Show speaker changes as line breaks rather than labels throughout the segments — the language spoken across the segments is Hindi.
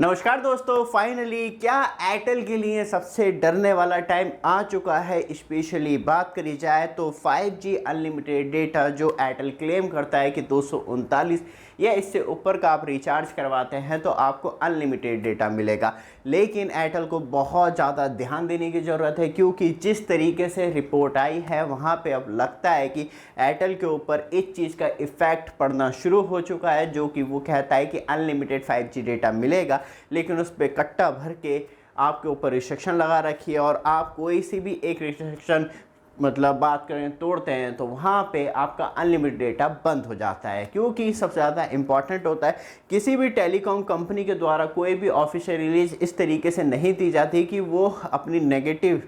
नमस्कार दोस्तों, फाइनली क्या एयरटेल के लिए सबसे डरने वाला टाइम आ चुका है। स्पेशली बात करी जाए तो 5G अनलिमिटेड डेटा जो एयरटेल क्लेम करता है कि 239 या इससे ऊपर का आप रिचार्ज करवाते हैं तो आपको अनलिमिटेड डेटा मिलेगा। लेकिन एयरटेल को बहुत ज़्यादा ध्यान देने की ज़रूरत है, क्योंकि जिस तरीके से रिपोर्ट आई है वहाँ पे अब लगता है कि एयरटेल के ऊपर इस चीज़ का इफ़ेक्ट पड़ना शुरू हो चुका है, जो कि वो कहता है कि अनलिमिटेड 5G डेटा मिलेगा, लेकिन उस पर कट्टा भर के आपके ऊपर रिस्ट्रिक्शन लगा रखी है। और आप कोई सी भी एक रिस्ट्रिक्शन मतलब बात करें तोड़ते हैं तो वहाँ पे आपका अनलिमिटेड डेटा बंद हो जाता है। क्योंकि सबसे ज़्यादा इम्पॉर्टेंट होता है, किसी भी टेलीकॉम कंपनी के द्वारा कोई भी ऑफिशियल रिलीज इस तरीके से नहीं दी जाती कि वो अपनी नेगेटिव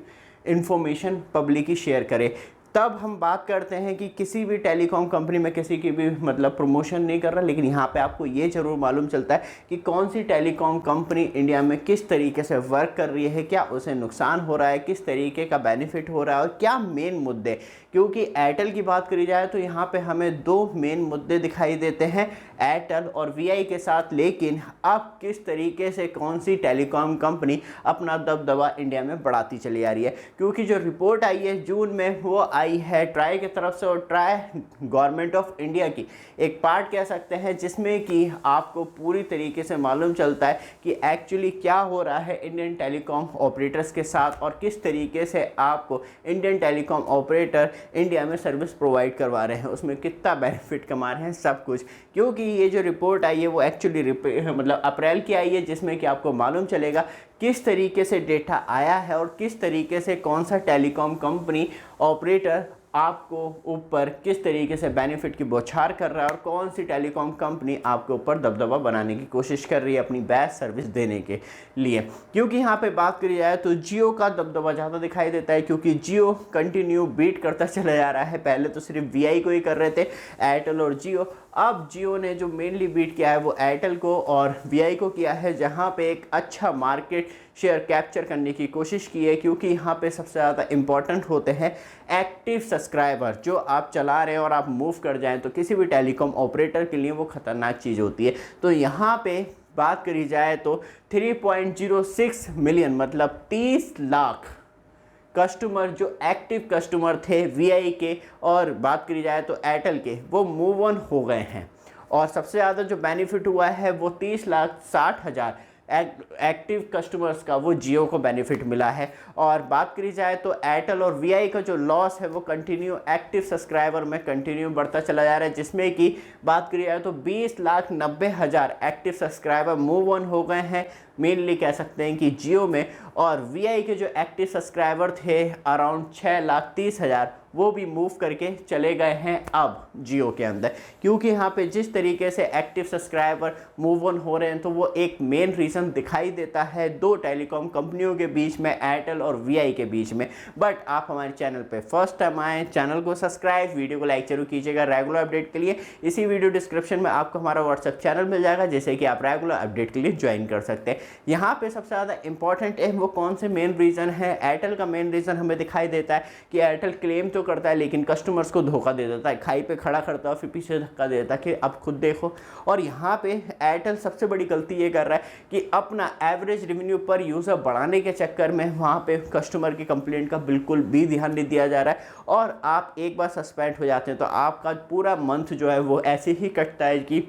इन्फॉर्मेशन पब्लिकली शेयर करे। तब हम बात करते हैं कि किसी भी टेलीकॉम कंपनी में किसी की भी मतलब प्रमोशन नहीं कर रहा, लेकिन यहाँ पे आपको ये ज़रूर मालूम चलता है कि कौन सी टेलीकॉम कंपनी इंडिया में किस तरीके से वर्क कर रही है, क्या उसे नुकसान हो रहा है, किस तरीके का बेनिफिट हो रहा है और क्या मेन मुद्दे। क्योंकि एयरटेल की बात करी जाए तो यहाँ पे हमें दो मेन मुद्दे दिखाई देते हैं एयरटेल और वीआई के साथ। लेकिन अब किस तरीके से कौन सी टेलीकॉम कंपनी अपना दबदबा इंडिया में बढ़ाती चली आ रही है, क्योंकि जो रिपोर्ट आई है जून में वो आई है ट्राई की तरफ से, और ट्राई गवर्नमेंट ऑफ इंडिया की एक पार्ट कह सकते हैं, जिसमें कि आपको पूरी तरीके से मालूम चलता है कि एक्चुअली क्या हो रहा है इंडियन टेलीकॉम ऑपरेटर्स के साथ और किस तरीके से आपको इंडियन टेलीकॉम ऑपरेटर इंडिया में सर्विस प्रोवाइड करवा रहे हैं, उसमें कितना बेनिफिट कमा रहे हैं, सब कुछ। क्योंकि ये जो रिपोर्ट आई है वो एक्चुअली मतलब अप्रैल की आई है, जिसमें कि आपको मालूम चलेगा किस तरीके से डेटा आया है और किस तरीके से कौन सा टेलीकॉम कंपनी ऑपरेटर आपको ऊपर किस तरीके से बेनिफिट की बौछार कर रहा है और कौन सी टेलीकॉम कंपनी आपके ऊपर दबदबा बनाने की कोशिश कर रही है अपनी बेस्ट सर्विस देने के लिए। क्योंकि यहाँ पे बात करी जाए तो जियो का दबदबा ज़्यादा दिखाई देता है, क्योंकि जियो कंटिन्यू बीट करता चला जा रहा है। पहले तो सिर्फ वीआई को ही कर रहे थे एयरटेल और जियो, अब जियो ने जो मेनली बीट किया है वो एयरटेल को और वीआई को किया है, जहाँ पे एक अच्छा मार्केट शेयर कैप्चर करने की कोशिश की है। क्योंकि यहाँ पे सबसे ज़्यादा इंपॉर्टेंट होते हैं एक्टिव सब्सक्राइबर, जो आप चला रहे हैं और आप मूव कर जाएं तो किसी भी टेलीकॉम ऑपरेटर के लिए वो खतरनाक चीज़ होती है। तो यहाँ पे बात करी जाए तो 3.06 मिलियन मतलब 30 लाख कस्टमर जो एक्टिव कस्टमर थे वीआई के और बात करी जाए तो एयरटेल के, वो मूव ऑन हो गए हैं। और सबसे ज़्यादा जो बेनिफिट हुआ है वो 30,60,000 एक्टिव कस्टमर्स का वो जियो को बेनिफिट मिला है। और बात करी जाए तो एयरटेल और वीआई का जो लॉस है वो कंटिन्यू एक्टिव सब्सक्राइबर में कंटिन्यू बढ़ता चला जा रहा है, जिसमें कि बात करी जाए तो 20,90,000 एक्टिव सब्सक्राइबर मूव ऑन हो गए हैं, मेनली कह सकते हैं कि जियो में। और वीआई के जो एक्टिव सब्सक्राइबर थे अराउंड 6,30,000 वो भी मूव करके चले गए हैं अब जियो के अंदर। क्योंकि यहाँ पे जिस तरीके से एक्टिव सब्सक्राइबर मूव ऑन हो रहे हैं तो वो एक मेन रीज़न दिखाई देता है दो टेलीकॉम कंपनियों के बीच में, एयरटेल और वीआई के बीच में। बट आप हमारे चैनल पे फर्स्ट टाइम आए, चैनल को सब्सक्राइब, वीडियो को लाइक जरूर कीजिएगा रेगुलर अपडेट के लिए। इसी वीडियो डिस्क्रिप्शन में आपको हमारा व्हाट्सएप चैनल मिल जाएगा, जैसे कि आप रेगुलर अपडेट के लिए ज्वाइन कर सकते हैं। यहाँ पे सबसे ज़्यादा इंपॉर्टेंट है वो कौन से मेन रीज़न है। एयरटेल का मेन रीज़न हमें दिखाई देता है कि एयरटेल क्लेम तो करता है लेकिन कस्टमर्स को धोखा दे देता है, खाई पे खड़ा करता है फिर पीछे धक्का देता है कि अब खुद देखो। और यहाँ पे एयरटेल सबसे बड़ी गलती ये कर रहा है कि अपना एवरेज रेवेन्यू पर यूज़र बढ़ाने के चक्कर में वहाँ पे कस्टमर की कंप्लेंट का बिल्कुल भी ध्यान नहीं दिया जा रहा है। और आप एक बार सस्पेंड हो जाते हैं तो आपका पूरा मंथ जो है वो ऐसे ही कटता है कि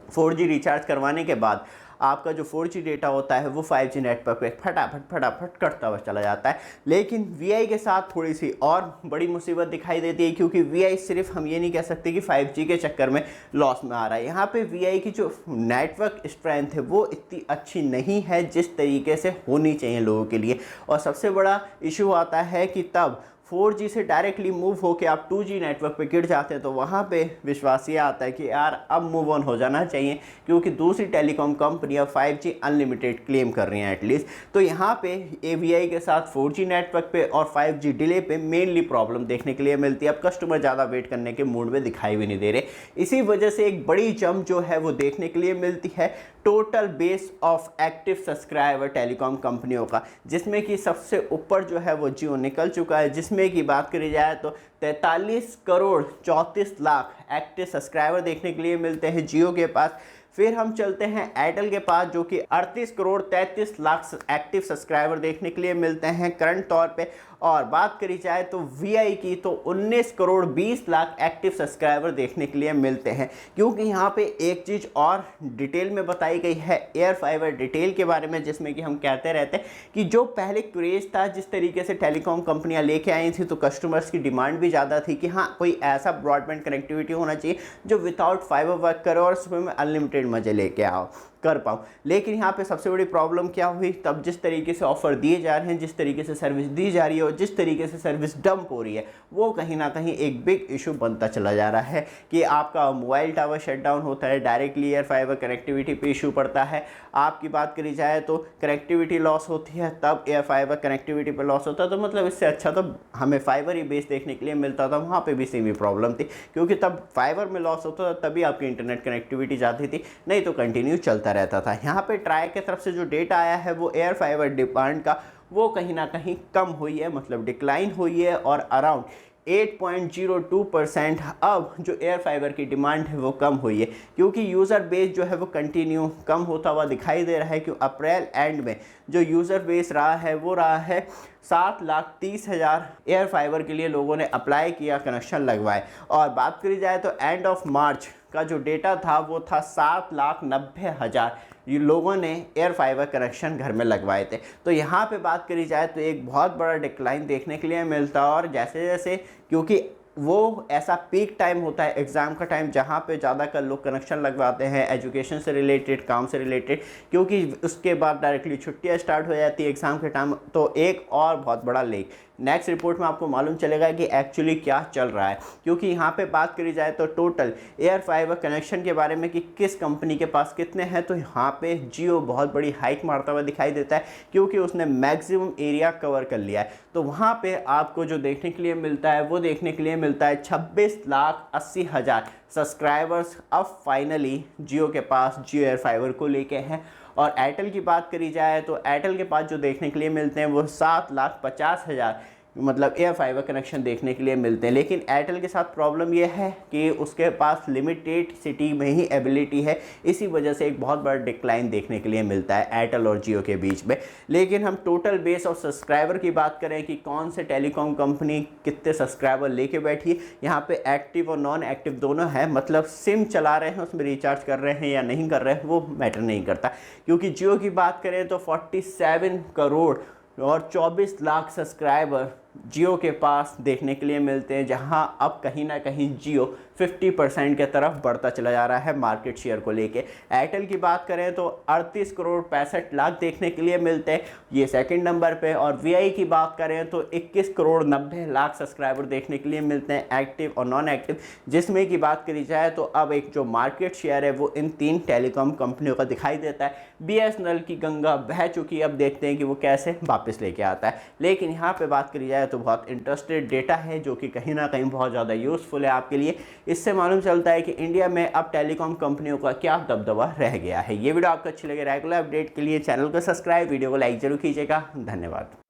4G रिचार्ज करवाने के बाद आपका जो 4G डेटा होता है वो 5G नेटवर्क पे फटाफट कटता हुआ चला जाता है। लेकिन वीआई के साथ थोड़ी सी और बड़ी मुसीबत दिखाई देती है, क्योंकि वीआई सिर्फ हम ये नहीं कह सकते कि 5G के चक्कर में लॉस में आ रहा है। यहाँ पे वीआई की जो नेटवर्क स्ट्रेंथ है वो इतनी अच्छी नहीं है जिस तरीके से होनी चाहिए लोगों के लिए। और सबसे बड़ा इशू आता है कि तब 4G से डायरेक्टली मूव होकर आप 2G नेटवर्क पे गिर जाते हैं तो वहाँ पे विश्वास ये आता है कि यार अब मूव ऑन हो जाना चाहिए, क्योंकि दूसरी टेलीकॉम कंपनियाँ 5G अनलिमिटेड क्लेम कर रही हैं एटलीस्ट। तो यहाँ पे AVI के साथ 4G नेटवर्क पे और 5G डिले पे मेनली प्रॉब्लम देखने के लिए मिलती है। अब कस्टमर ज़्यादा वेट करने के मूड में दिखाई भी नहीं दे रहे। इसी वजह से एक बड़ी जंप जो है वो देखने के लिए मिलती है total base of active subscriber telecom कंपनियों का, जिसमें कि सबसे ऊपर जो है वो जियो निकल चुका है, जिसमें की बात करी जाए तो 43 करोड़ 34 लाख एक्टिव सब्सक्राइबर देखने के लिए मिलते हैं जियो के पास। फिर हम चलते हैं एयरटेल के पास, जो कि 38 करोड़ 33 लाख एक्टिव सब्सक्राइबर देखने के लिए मिलते हैं करंट तौर पे। और बात करी जाए तो वीआई की, तो 19 करोड़ 20 लाख एक्टिव सब्सक्राइबर देखने के लिए मिलते हैं। क्योंकि यहाँ पे एक चीज़ और डिटेल में बताई गई है एयर फाइबर डिटेल के बारे में, जिसमें कि हम कहते रहते हैं कि जो पहले क्रेज़ था, जिस तरीके से टेलीकॉम कंपनियां लेके आई थी, तो कस्टमर्स की डिमांड भी ज़्यादा थी कि हाँ, कोई ऐसा ब्रॉडबैंड कनेक्टिविटी होना चाहिए जो विदाउट फाइबर वर्क करे और उसमें अनलिमिटेड मज़े लेके आओ कर पाऊँ। लेकिन यहाँ पे सबसे बड़ी प्रॉब्लम क्या हुई, तब जिस तरीके से ऑफ़र दिए जा रहे हैं, जिस तरीके से सर्विस दी जा रही है और जिस तरीके से सर्विस डंप हो रही है, वो कहीं ना कहीं एक बिग इशू बनता चला जा रहा है कि आपका मोबाइल टावर शटडाउन होता है, डायरेक्टली एयर फाइबर कनेक्टिविटी पे इशू पड़ता है। आपकी बात करी जाए तो कनेक्टिविटी लॉस होती है, तब एयर फाइबर कनेक्टिविटी पर लॉस होता है। तो मतलब इससे अच्छा तो हमें फाइबर ही बेस देखने के लिए मिलता था, वहाँ पर भी सेम ही प्रॉब्लम थी, क्योंकि तब फाइबर में लॉस होता था तभी आपकी इंटरनेट कनेक्टिविटी जाती थी, नहीं तो कंटिन्यू चलता रहता था। यहाँ पे ट्राई की तरफ से जो डेटा आया है वो एयर फाइबर डिमांड का, वो कहीं ना कहीं कम हुई है, मतलब डिक्लाइन हुई है, और अराउंड 8.02% अब जो एयर फाइबर की डिमांड है वो कम हुई है, क्योंकि यूज़र बेस जो है वो कंटिन्यू कम होता हुआ दिखाई दे रहा है। कि अप्रैल एंड में जो यूज़र बेस रहा है वो रहा है 7,30,000 एयर फाइबर के लिए लोगों ने अप्लाई किया, कनेक्शन लगवाए। और बात करी जाए तो एंड ऑफ मार्च का जो डेटा था वो था 7,90,000 ये लोगों ने एयर फाइबर कनेक्शन घर में लगवाए थे। तो यहाँ पे बात करी जाए तो एक बहुत बड़ा डिक्लाइन देखने के लिए मिलता है। और जैसे जैसे, क्योंकि वो ऐसा पीक टाइम होता है एग्ज़ाम का टाइम, जहाँ पे ज़्यादातर लोग कनेक्शन लगवाते हैं एजुकेशन से रिलेटेड, काम से रिलेटेड, क्योंकि उसके बाद डायरेक्टली छुट्टियाँ स्टार्ट हो जाती है एग्ज़ाम के टाइम। तो एक और बहुत बड़ा लीक नेक्स्ट रिपोर्ट में आपको मालूम चलेगा कि एक्चुअली क्या चल रहा है। क्योंकि यहाँ पे बात करी जाए तो टोटल एयर फाइबर कनेक्शन के बारे में कि किस कंपनी के पास कितने हैं, तो यहाँ पे जियो बहुत बड़ी हाइक मारता हुआ दिखाई देता है, क्योंकि उसने मैक्सिमम एरिया कवर कर लिया है। तो वहाँ पे आपको जो देखने के लिए मिलता है वो देखने के लिए मिलता है 26,80,000 सब्सक्राइबर्स अब फाइनली जियो के पास जियो एयर फाइबर को लेके हैं। और एयरटेल की बात करी जाए तो एयरटेल के पास जो देखने के लिए मिलते हैं वो 7,50,000 मतलब एयर फाइबर कनेक्शन देखने के लिए मिलते हैं। लेकिन एयरटेल के साथ प्रॉब्लम यह है कि उसके पास लिमिटेड सिटी में ही एबिलिटी है, इसी वजह से एक बहुत बड़ा डिक्लाइन देखने के लिए मिलता है एयरटेल और जियो के बीच में। लेकिन हम टोटल बेस ऑफ सब्सक्राइबर की बात करें कि कौन से टेलीकॉम कंपनी कितने सब्सक्राइबर लेके बैठी है, यहाँ पे एक्टिव और नॉन एक्टिव दोनों है, मतलब सिम चला रहे हैं उसमें रिचार्ज कर रहे हैं या नहीं कर रहे हैं वो मैटर नहीं करता। क्योंकि जियो की बात करें तो 47 करोड़ और 24 लाख सब्सक्राइबर जियो के पास देखने के लिए मिलते हैं, जहां अब कहीं ना कहीं जियो 50% के तरफ बढ़ता चला जा रहा है मार्केट शेयर को लेके। एयरटेल की बात करें तो 38 करोड़ 65 लाख देखने के लिए मिलते हैं, ये सेकंड नंबर पे। और वीआई की बात करें तो 21 करोड़ 90 लाख सब्सक्राइबर देखने के लिए मिलते हैं एक्टिव और नॉन एक्टिव, जिसमें की बात करी जाए तो अब एक जो मार्केट शेयर है वो इन 3 टेलीकॉम कंपनियों का दिखाई देता है। बीएसएनएल की गंगा बह चुकी है, अब देखते हैं कि वो कैसे वापस लेके आता है। लेकिन यहाँ पे बात करी जाए तो बहुत इंटरेस्टेड डेटा है जो कि कहीं ना कहीं बहुत ज़्यादा यूज़फुल है आपके लिए। इससे मालूम चलता है कि इंडिया में अब टेलीकॉम कंपनियों का क्या दबदबा रह गया है। ये वीडियो आपको अच्छी लगे, रेगुलर अपडेट के लिए चैनल को सब्सक्राइब, वीडियो को लाइक जरूर कीजिएगा। धन्यवाद।